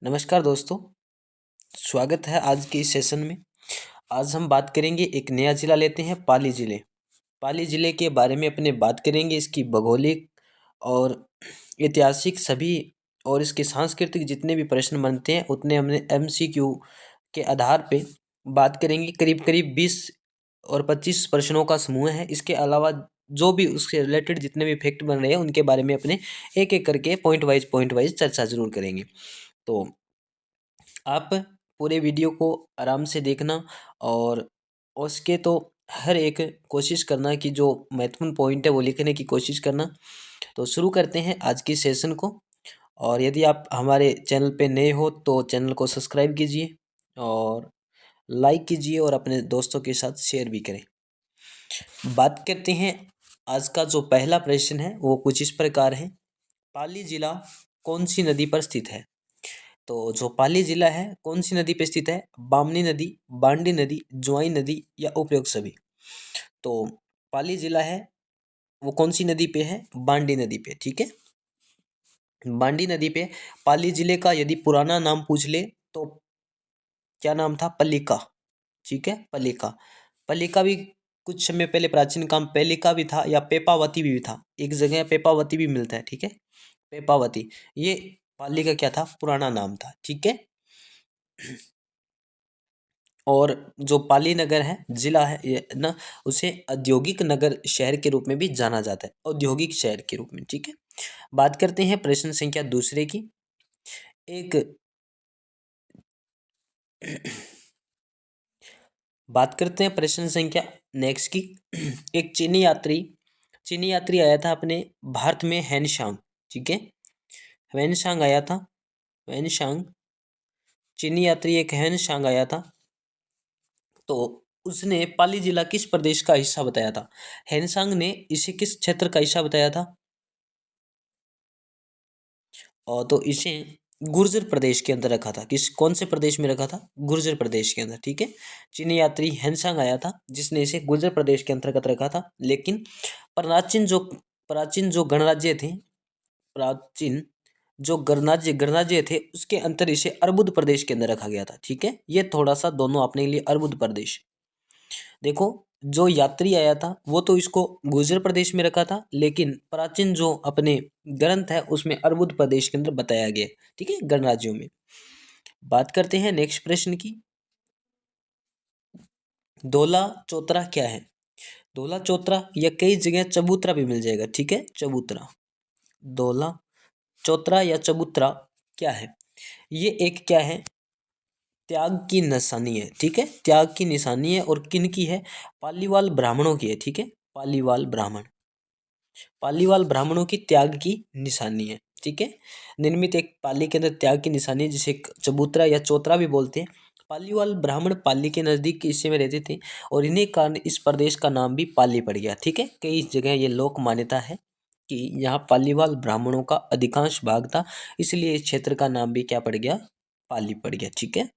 नमस्कार दोस्तों, स्वागत है आज के इस सेशन में। आज हम बात करेंगे, एक नया ज़िला लेते हैं पाली ज़िले। पाली ज़िले के बारे में अपने बात करेंगे, इसकी भौगोलिक और ऐतिहासिक सभी और इसके सांस्कृतिक जितने भी प्रश्न बनते हैं उतने हमने एमसीक्यू के आधार पे बात करेंगे। करीब करीब 20 और 25 प्रश्नों का समूह है। इसके अलावा जो भी उससे रिलेटेड जितने भी फैक्ट बन रहे हैं उनके बारे में अपने एक एक करके पॉइंट वाइज चर्चा जरूर करेंगे। तो आप पूरे वीडियो को आराम से देखना और उसके तो हर एक कोशिश करना कि जो महत्वपूर्ण पॉइंट है वो लिखने की कोशिश करना। तो शुरू करते हैं आज की सेशन को। और यदि आप हमारे चैनल पे नए हो तो चैनल को सब्सक्राइब कीजिए और लाइक कीजिए और अपने दोस्तों के साथ शेयर भी करें। बात करते हैं, आज का जो पहला प्रश्न है वो कुछ इस प्रकार है। पाली जिला कौन सी नदी पर स्थित है? तो जो पाली जिला है कौन सी नदी पे स्थित है? बामनी नदी, बांडी नदी, ज्वाई नदी या उपयुक्त सभी। तो पाली जिला है वो कौन सी नदी पे है? बांडी नदी पे। ठीक है, बांडी नदी पे। पाली जिले का यदि पुराना नाम पूछ ले तो क्या नाम था? पलिका। ठीक है, पलिका। पलिका भी कुछ समय पहले प्राचीन काल पेलिका भी था या पेपावती भी था। एक जगह पेपावती भी मिलता है। ठीक है, पेपावती, ये पाली का क्या था? पुराना नाम था। ठीक है, और जो पाली नगर है, जिला है ये ना, उसे औद्योगिक नगर शहर के रूप में भी जाना जाता है, औद्योगिक शहर के रूप में। ठीक है, बात करते हैं प्रश्न संख्या दूसरे की। एक बात करते हैं प्रश्न संख्या नेक्स्ट की। एक चीनी यात्री आया था अपने भारत में, हैनशांग। ठीक है, वैनशांग आया था, वैनशांग। चीनी यात्री एक हैनशांग आया था। तो उसने पाली जिला किस प्रदेश का हिस्सा बताया था? हैनसांग ने इसे किस क्षेत्र का हिस्सा बताया था? और तो इसे गुर्जर प्रदेश के अंदर रखा था। किस कौन से प्रदेश में रखा था? गुर्जर प्रदेश के अंदर। ठीक है, चीनी यात्री हैनसांग आया था जिसने इसे गुर्जर प्रदेश के अंतर्गत रखा था। लेकिन प्राचीन जो गणराज्य थे, प्राचीन जो गणराज्य थे उसके अंतर इसे अर्बुद प्रदेश के अंदर रखा गया था। ठीक है, ये थोड़ा सा दोनों अपने लिए अर्बुद प्रदेश। देखो, जो यात्री आया था वो तो इसको गुर्जर प्रदेश में रखा था, लेकिन प्राचीन जो अपने ग्रंथ है उसमें अर्बुद प्रदेश के अंदर बताया गया। ठीक है, गणराज्यों में। बात करते हैं नेक्स्ट प्रश्न की। धोला चौतरा क्या है? धोला चौतरा या कई जगह चबूतरा भी मिल जाएगा। ठीक है, चबूतरा, धोला चौतरा या चबूतरा क्या है? ये एक क्या है? त्याग की निशानी है। ठीक है, त्याग की निशानी है। और किन की है? पालीवाल ब्राह्मणों की है। ठीक है, पालीवाल ब्राह्मण, पालीवाल ब्राह्मणों की त्याग की निशानी है। ठीक है, निर्मित एक पाली के अंदर त्याग की निशानी है, जिसे चबूतरा या चौतरा भी बोलते हैं। पालीवाल ब्राह्मण पाली के नजदीक के हिस्से में रहते थे और इन्हीं कारण इस प्रदेश का नाम भी पाली पड़ गया। ठीक है, कई जगह ये लोक मान्यता है कि यहाँ पालीवाल ब्राह्मणों का अधिकांश भाग था, इसलिए इस क्षेत्र का नाम भी क्या पड़ गया? पाली पड़ गया। ठीक है,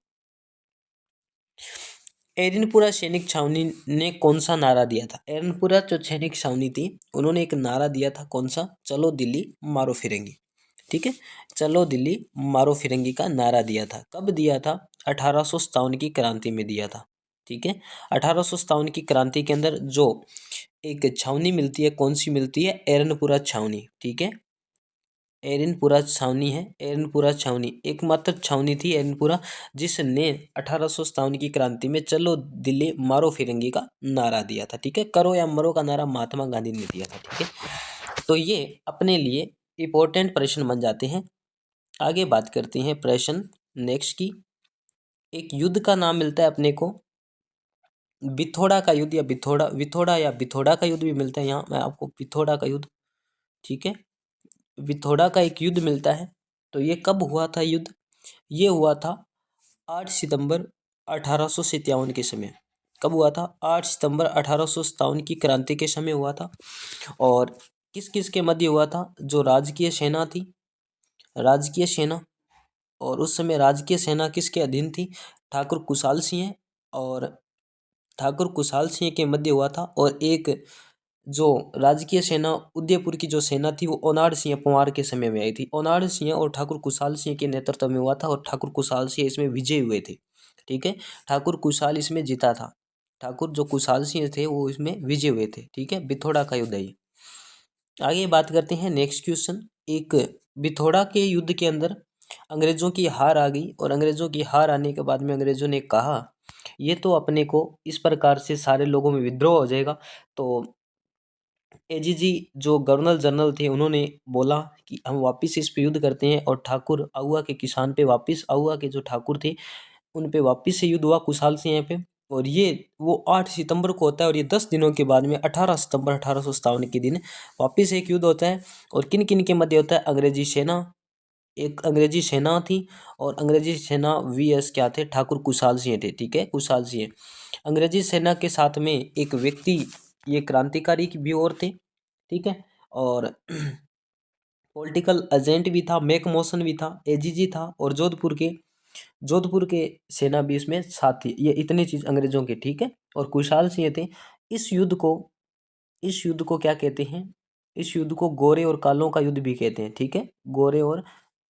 एरनपुरा सैनिक छावनी ने कौन सा नारा दिया था? एरनपुरा जो सैनिक छावनी थी उन्होंने एक नारा दिया था। कौन सा? चलो दिल्ली मारो फिरंगी। ठीक है, चलो दिल्ली मारो फिरंगी का नारा दिया था। कब दिया था? 1857 की क्रांति में दिया था। ठीक है, 1857 की क्रांति के अंदर जो एक छावनी मिलती है, कौन सी मिलती है? एरनपुरा छावनी। ठीक है, एरनपुरा छावनी है। एरनपुरा छावनी एकमात्र छावनी थी, एरनपुरा, जिसने 1857 की क्रांति में चलो दिल्ली मारो फिरंगी का नारा दिया था। ठीक है, करो या मरो का नारा महात्मा गांधी ने दिया था। ठीक है, तो ये अपने लिए इंपॉर्टेंट प्रश्न बन जाते हैं। आगे बात करते हैं प्रश्न नेक्स्ट की। एक युद्ध का नाम मिलता है अपने को, बिथोड़ा का युद्ध या बिथोड़ा का युद्ध भी मिलता है। यहाँ मैं आपको बिथोड़ा का युद्ध, ठीक है, विथोड़ा का एक युद्ध मिलता है। तो ये कब हुआ था युद्ध? ये हुआ था 8 सितंबर 1857 के समय। कब हुआ था? 8 सितंबर 1857 की क्रांति के समय हुआ था। और किस किस के मध्य हुआ था? जो राजकीय सेना थी, राजकीय सेना, और उस समय राजकीय सेना किसके अधीन थी? ठाकुर कुशाल सिंह और ठाकुर कुशाल सिंह के मध्य हुआ था। और एक जो राजकीय सेना उदयपुर की जो सेना थी वो ओनाड सिंह पंवार के समय में आई थी। ओनाड सिंह और ठाकुर कुशाल सिंह के नेतृत्व में हुआ था और ठाकुर कुशाल सिंह इसमें विजयी हुए थे। ठीक है, ठाकुर कुशाल इसमें जीता था। ठाकुर जो कुशाल सिंह थे वो इसमें विजय हुए थे। ठीक है, बिथोड़ा का युद्ध है ये। आगे बात करते हैं नेक्स्ट क्वेश्चन। एक बिथोड़ा के युद्ध के अंदर अंग्रेजों की हार आ गई और अंग्रेजों की हार आने के बाद में अंग्रेजों ने कहा ये तो अपने को इस प्रकार से सारे लोगों में विद्रोह हो जाएगा। तो एजीजी जो गवर्नर जनरल थे उन्होंने बोला कि हम वापस इस पे युद्ध करते हैं और ठाकुर आउआ के किसान पे वापस आउआ के जो ठाकुर थे उन पे वापस से युद्ध हुआ कुशाल सिंह पे। और ये वो 8 सितंबर को होता है और ये 10 दिनों के बाद में 18 सितंबर 1857 के दिन वापस एक युद्ध होता है। और किन किन के मध्य होता है? अंग्रेजी सेना, एक अंग्रेजी सेना थी और अंग्रेजी सेना वीएस क्या थे? ठाकुर कुशाल सिंह थे। ठीक है, कुशाल सिंह। अंग्रेजी सेना के साथ में एक व्यक्ति, ये क्रांतिकारी भी और थे। ठीक है, और पॉलिटिकल एजेंट भी था, मैक मोशन भी था, एजीजी था और जोधपुर के सेना भी इसमें साथ थी। ये इतनी चीज अंग्रेजों के। ठीक है, और कुशाल सिंह थे। इस युद्ध को इस युद्ध को क्या कहते हैं? इस युद्ध को गोरे और कालों का युद्ध भी कहते हैं। ठीक है,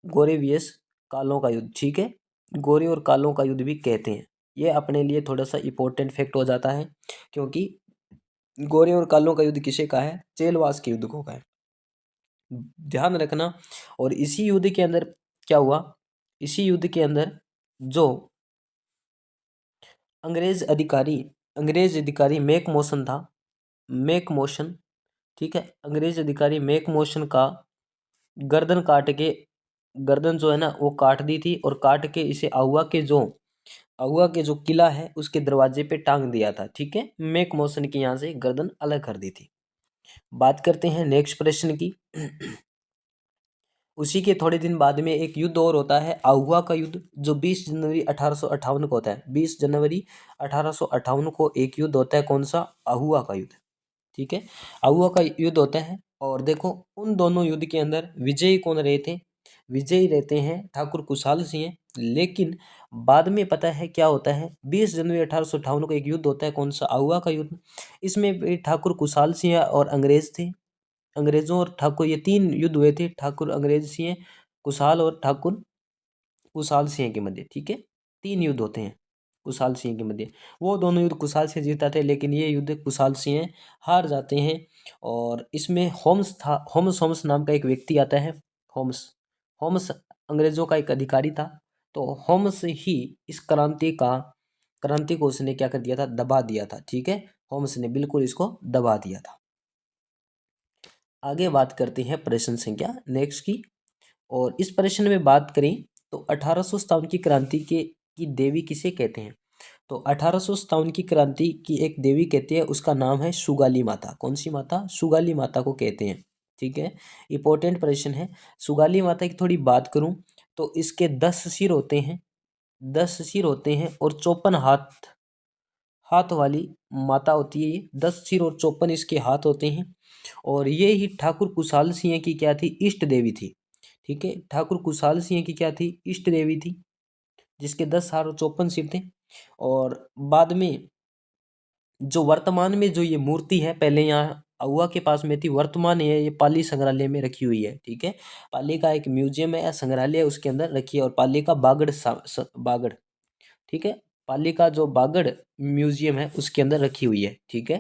गोरे वीएस कालों का युद्ध। ठीक है, गोरे और कालों का युद्ध भी कहते हैं। ये अपने लिए थोड़ा सा इंपॉर्टेंट फैक्ट हो जाता है क्योंकि गोरे और कालों का युद्ध किसे का है? चेलवास के युद्ध को का है, ध्यान रखना। और इसी युद्ध के अंदर क्या हुआ? इसी युद्ध के अंदर जो अंग्रेज अधिकारी मैक मोशन था, मैक मोशन। ठीक है, अंग्रेज अधिकारी मैक मोशन का गर्दन काट के, गर्दन जो है ना वो काट दी थी और काट के इसे आउआ के जो किला है उसके दरवाजे पे टांग दिया था। ठीक है, मैक मोशन की यहाँ से गर्दन अलग कर दी थी। बात करते हैं नेक्स्ट प्रश्न की। उसी के थोड़े दिन बाद में एक युद्ध और होता है, आहुआ का युद्ध, जो 20 जनवरी 1858 को होता है। 20 जनवरी 1858 को एक युद्ध होता है, कौन सा? आहुआ का युद्ध। ठीक है, आहुआ का युद्ध होता है। और देखो उन दोनों युद्ध के अंदर विजयी कौन रहे थे? विजयी रहते हैं ठाकुर कुशाल सिंह। लेकिन बाद में पता है क्या होता है? 20 जनवरी 1858 को एक युद्ध होता है, कौन सा? आहुआ का युद्ध। इसमें भी ठाकुर कुशाल सिंह और अंग्रेज थे। अंग्रेजों और ठाकुर, ये 3 युद्ध हुए थे, ठाकुर अंग्रेज सिंह, कुशाल और ठाकुर कुशाल सिंह के मध्य। ठीक है, 3 युद्ध होते हैं कुशाल सिंह के मध्य। वो दोनों युद्ध कुशाल सिंह जीता थे लेकिन ये युद्ध कुशाल सिंह हार जाते हैं। और इसमें होम्स था, होम्स नाम का एक व्यक्ति आता है। होम्स होम्स अंग्रेजों का एक अधिकारी था। तो होम्स ही इस क्रांति को उसने क्या कर दिया था? दबा दिया था। ठीक है, होम्स ने बिल्कुल इसको दबा दिया था। आगे बात करते हैं प्रश्न संख्या नेक्स्ट की। और इस प्रश्न में बात करें तो 1857 की क्रांति की देवी किसे कहते हैं? तो 1857 की क्रांति की एक देवी कहते हैं, उसका नाम है सुगाली माता। कौन सी माता? सुगाली माता को कहते हैं। ठीक है, इंपॉर्टेंट प्रश्न है। सुगाली माता की थोड़ी बात करूं तो इसके 10 सिर होते हैं, 10 सिर होते हैं और 54 हाथ हाथ वाली माता होती है ये। 10 सिर और 54 इसके हाथ होते हैं। और ये ही ठाकुर कुशाल सिंह की क्या थी? इष्ट देवी थी। ठीक है, ठाकुर कुशाल सिंह की क्या थी? इष्ट देवी थी, जिसके 10 हाथ और 54 सिर थे। और बाद में जो वर्तमान में जो ये मूर्ति है, पहले यहाँ आउआ के पास में थी, वर्तमान ये पाली संग्रहालय में रखी हुई है। ठीक है, पाली का एक म्यूजियम है या संग्रहालय है, उसके अंदर रखी है। और पाली का बागड़, ठीक है, पाली का जो बागड़ म्यूजियम है उसके अंदर रखी हुई है। ठीक है,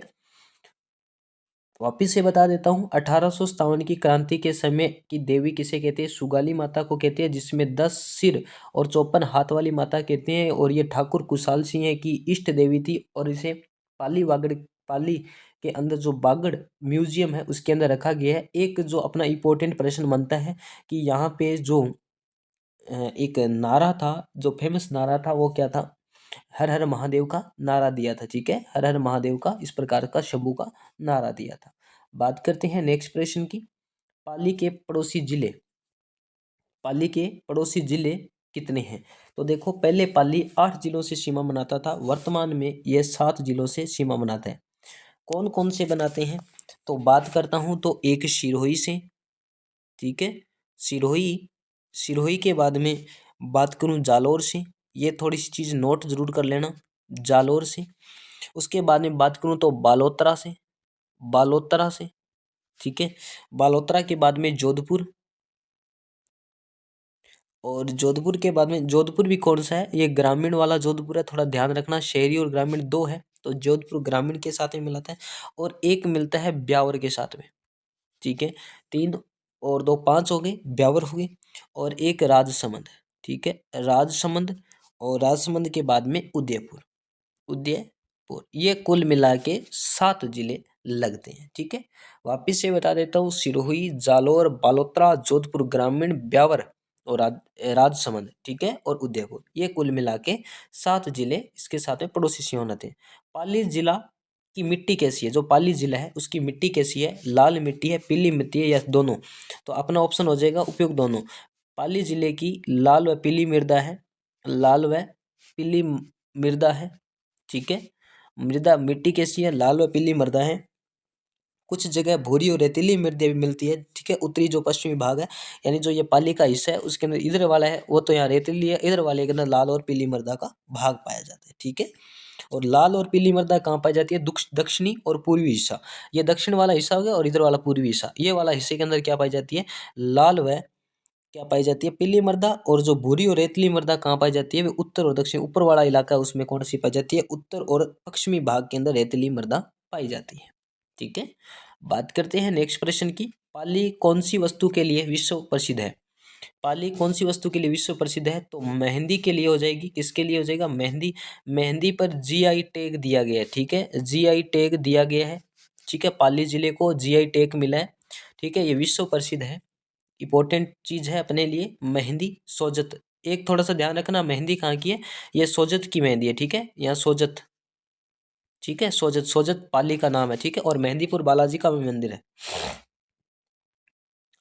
वापिस से बता देता हूँ। 1857 की क्रांति के समय की देवी किसे कहते हैं? सुगाली माता को कहते हैं, जिसमें 10 सिर और 54 हाथ वाली माता कहते हैं। और ये ठाकुर कुशाल सिंह की इष्ट देवी थी। और इसे पाली के अंदर जो बागड़ म्यूजियम है उसके अंदर रखा गया है। एक जो अपना इम्पोर्टेंट प्रश्न बनता है कि यहाँ पे जो एक नारा था, जो फेमस नारा था, वो क्या था? हर हर महादेव का नारा दिया था। ठीक है, हर हर महादेव का, इस प्रकार का शंभू का नारा दिया था। बात करते हैं नेक्स्ट प्रश्न की। पाली के पड़ोसी जिले, पाली के पड़ोसी जिले कितने हैं? तो देखो, पहले पाली 8 जिलों से सीमा बनाता था, वर्तमान में यह 7 जिलों से सीमा बनाता है। कौन कौन से बनाते हैं? तो बात करता हूं तो एक सिरोही से। ठीक है, सिरोही सिरोही के बाद में बात करूं जालौर से। ये थोड़ी सी चीज़ नोट जरूर कर लेना, जालौर से। उसके बाद में बात करूं तो बालोतरा से। बालोतरा से, ठीक है। बालोतरा के बाद में जोधपुर, और जोधपुर के बाद में, जोधपुर भी कौन सा है, ये ग्रामीण वाला जोधपुर है, थोड़ा ध्यान रखना, शहरी और ग्रामीण दो है, तो जोधपुर ग्रामीण के साथ में मिलाता है, और एक मिलता है ब्यावर के साथ में, ठीक है। तीन और दो पांच हो गए, ब्यावर हो गए, और एक राजसमंद, ठीक है, राजसमंद, और राजसमंद के बाद में उदयपुर, उदयपुर, ये कुल मिला के 7 जिले लगते हैं, ठीक है। वापिस से बता देता हूँ, सिरोही, जालोर, बालोतरा, जोधपुर ग्रामीण, ब्यावर और राजसमंद, ठीक है, और उदयपुर, ये कुल मिला के 7 जिले इसके साथ में पड़ोसी सीमांत आते हैं। पाली जिला की मिट्टी कैसी है, जो पाली जिला है उसकी मिट्टी कैसी है, लाल मिट्टी है, पीली मिट्टी है, या दोनों, तो अपना ऑप्शन हो जाएगा उपयुक्त दोनों। पाली जिले की लाल व पीली मृदा है, लाल व पीली मृदा है, ठीक है। मृदा मिट्टी कैसी है, लाल व पीली मृदा है। कुछ जगह भूरी और रेतीली मृदा भी मिलती है, ठीक है। उत्तरी जो पश्चिमी भाग है, यानी जो ये पाली का हिस्सा है उसके अंदर इधर वाला है वो तो यहाँ रेतीली है, इधर वाले के अंदर लाल और पीली मृदा का भाग पाया जाता है, ठीक है। और लाल और पीली मृदा कहाँ पाई जाती है, दक्षिणी और पूर्वी हिस्सा, ये दक्षिण वाला हिस्सा हो गया, और इधर वाला पूर्वी हिस्सा, ये वाला हिस्से के अंदर क्या पाई जाती है, लाल व क्या पाई जाती है, पीली मृदा। और जो भूरी और रेतली मृदा कहाँ पाई जाती है, वे उत्तर और दक्षिण, ऊपर वाला इलाका है उसमें कौन सी पाई जाती है, उत्तर और पश्चिमी भाग के अंदर रेतली मृदा पाई जाती है, ठीक है। बात करते हैं नेक्स्ट प्रश्न की, पाली कौन सी वस्तु के लिए विश्व प्रसिद्ध है, पाली कौन सी वस्तु के लिए विश्व प्रसिद्ध है, तो मेहंदी के लिए हो जाएगी, किसके लिए हो जाएगा, मेहंदी, मेहंदी पर जीआई टैग दिया गया है, ठीक है, जीआई टैग दिया गया है, ठीक है, पाली जिले को जीआई टैग मिला है, ठीक है, ये विश्व प्रसिद्ध है, इंपॉर्टेंट चीज है अपने लिए मेहंदी। सोजत, एक थोड़ा सा ध्यान रखना, मेहंदी कहाँ की है, ये सोजत की मेहंदी है, ठीक है, यहाँ सोजत, ठीक है, सोजत, सोजत पाली का नाम है, ठीक है, और मेहंदीपुर बालाजी का भी मंदिर है।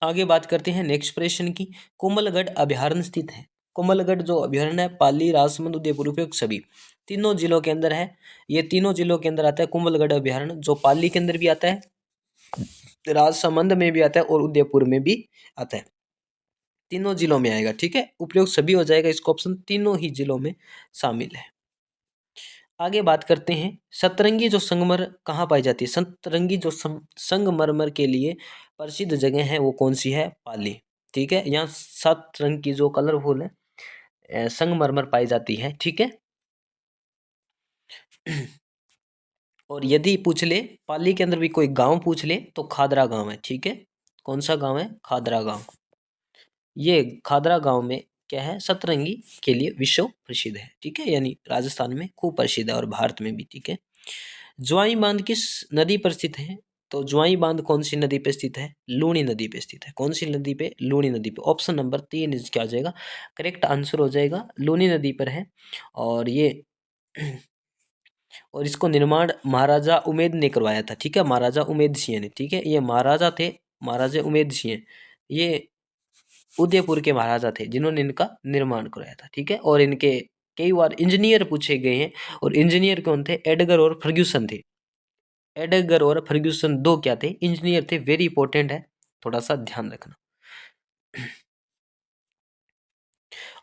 आगे बात करते हैं नेक्स्ट प्रश्न की, कोमलगढ़ अभ्यारण्य स्थित है, कोमलगढ़ जो अभ्यारण्य है, पाली, राजसमंद, उदयपुर, उपयुक्त सभी तीनों जिलों के अंदर है, ये तीनों जिलों के अंदर आता है कोमलगढ़ अभ्यारण्य, जो पाली के अंदर भी आता है, राजसमंद में भी आता है, और उदयपुर में भी आता है, तीनों जिलों में आएगा, ठीक है, उपयोग सभी हो जाएगा, इसका ऑप्शन तीनों ही जिलों में शामिल है। आगे बात करते हैं, सतरंगी जो संगमर कहाँ पाई जाती है, सतरंगी जो संगमरमर के लिए प्रसिद्ध जगह है वो कौन सी है, पाली, ठीक है, यहाँ 7 रंग की जो कलरफुल है संगमरमर पाई जाती है, ठीक है। और यदि पूछ ले पाली के अंदर भी कोई गांव पूछ ले तो खादरा गांव है, ठीक है, कौन सा गांव है, खादरा गांव, ये खादरा गांव में क्या है, सतरंगी के लिए विश्व प्रसिद्ध है, ठीक है, यानी राजस्थान में खूब प्रसिद्ध है और भारत में भी, ठीक है। ज्वाई बांध किस नदी पर स्थित है, तो ज्वाई बांध कौन सी नदी पे स्थित है, लूणी नदी पे स्थित है, कौन सी नदी पे, लूणी नदी पे, ऑप्शन नंबर 3 क्या हो जाएगा, करेक्ट आंसर हो जाएगा, लूणी नदी पर है। और ये और इसको निर्माण महाराजा उमेद ने करवाया था, ठीक है, महाराजा उमेद सिंह ने, ठीक है, ये महाराजा थे, महाराजा उमेद सिंह, ये उदयपुर के महाराजा थे जिन्होंने इनका निर्माण कराया था, ठीक है। और इनके कई बार इंजीनियर पूछे गए हैं, और इंजीनियर कौन थे, एडगर और फर्ग्यूसन थे, एडगर और फर्ग्यूसन दो क्या थे, इंजीनियर थे, वेरी इंपॉर्टेंट है, थोड़ा सा ध्यान रखना।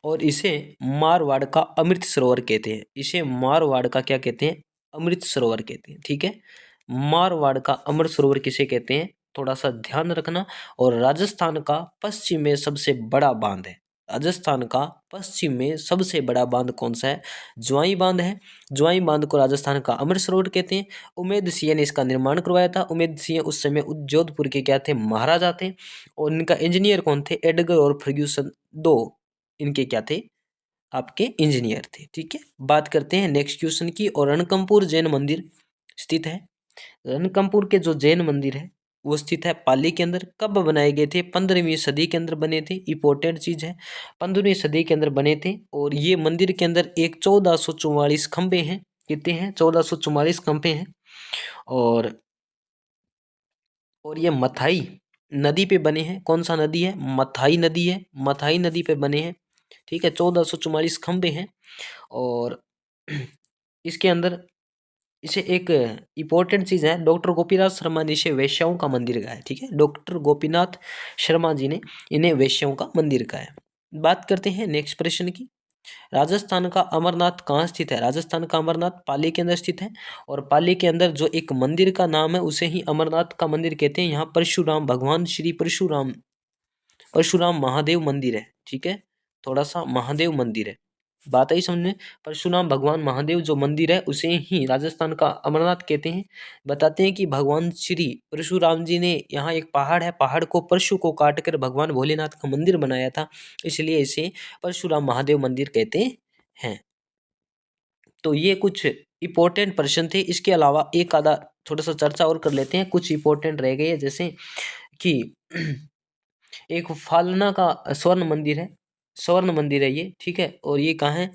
और इसे मारवाड़ का अमृत सरोवर कहते हैं, इसे मारवाड़ का क्या कहते हैं, अमृत सरोवर कहते हैं, ठीक है, मारवाड़ का अमृत सरोवर किसे कहते हैं, थोड़ा सा ध्यान रखना। और राजस्थान का पश्चिम में सबसे बड़ा बांध है, राजस्थान का पश्चिम में सबसे बड़ा बांध कौन सा है, ज्वाई बांध है, ज्वाई बांध को राजस्थान का अमृत सरोवर कहते हैं। उमेद सिंह ने इसका निर्माण करवाया था, उमेद सिंह उस समय जोधपुर के क्या थे, महाराजा थे, और इनका इंजीनियर कौन थे, एडगर और फर्ग्यूसन दो इनके क्या थे, आपके इंजीनियर थे, ठीक है। बात करते हैं नेक्स्ट क्वेश्चन की, और रणकंपुर जैन मंदिर स्थित है, रणकंपुर के जो जैन मंदिर है वो स्थित है पाली के अंदर, कब बनाए गए थे, 15वीं सदी के अंदर बने थे, इंपॉर्टेंट चीज है, 15वीं सदी के अंदर बने थे। और ये मंदिर के अंदर एक 1444 खंबे हैं, कितने हैं, 1444 खंबे हैं। और ये मथाई नदी पे बने हैं, कौन सा नदी है, मथाई नदी है, मथाई नदी पे बने हैं, ठीक है, 1444 खंबे हैं। और इसके अंदर इसे एक इम्पोर्टेंट चीज़ है, डॉक्टर गोपीनाथ शर्मा ने इसे वैश्याओं का मंदिर कहा है, ठीक है, डॉक्टर गोपीनाथ शर्मा जी ने इन्हें वैश्याओं का मंदिर कहा है। बात करते हैं नेक्स्ट प्रश्न की, राजस्थान का अमरनाथ कहाँ स्थित है? राजस्थान का अमरनाथ पाली के अंदर स्थित है। और पाली के अंदर जो एक मंदिर का नाम है उसे ही अमरनाथ का मंदिर कहते हैं। यहाँ परशुराम भगवान श्री परशुराम परशुराम महादेव मंदिर है। ठीक है, थोड़ा सा महादेव मंदिर है, बात आई समझ में। परशुराम भगवान महादेव जो मंदिर है उसे ही राजस्थान का अमरनाथ कहते हैं। बताते हैं कि भगवान श्री परशुराम जी ने यहाँ एक पहाड़ है, पहाड़ को परशु को काट कर भगवान भोलेनाथ का मंदिर बनाया था, इसलिए इसे परशुराम महादेव मंदिर कहते हैं। तो ये कुछ इंपॉर्टेंट प्रश्न थे। इसके अलावा एक आधा थोड़ा सा चर्चा और कर लेते हैं, कुछ इंपॉर्टेंट रह गए जैसे कि एक फालना का स्वर्ण मंदिर है, स्वर्ण मंदिर है ये। ठीक है, और ये कहाँ है?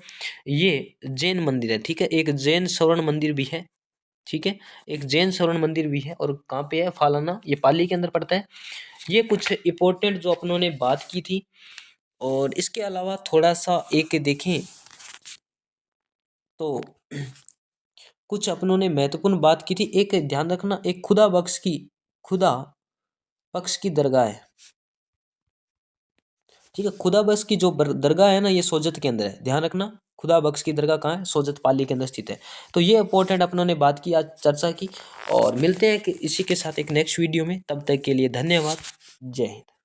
ये जैन मंदिर है। ठीक है, एक जैन स्वर्ण मंदिर भी है। ठीक है, एक जैन स्वर्ण मंदिर भी है। और कहाँ पे है? फालना, ये पाली के अंदर पड़ता है। ये कुछ इंपॉर्टेंट जो अपनों ने बात की थी। और इसके अलावा थोड़ा सा एक देखें तो कुछ अपनों ने महत्वपूर्ण बात की थी। एक ध्यान रखना, एक खुदा बख्श की दरगाह है। ठीक है, खुदा बख्श की जो दरगाह है ना, ये सोजत के अंदर है, ध्यान रखना। खुदा बख्श की दरगाह कहाँ है? सोजत पाली के अंदर स्थित है। तो ये इंपॉर्टेंट अपनों ने बात की, आज चर्चा की। और मिलते हैं कि इसी के साथ एक नेक्स्ट वीडियो में, तब तक के लिए धन्यवाद। जय हिंद।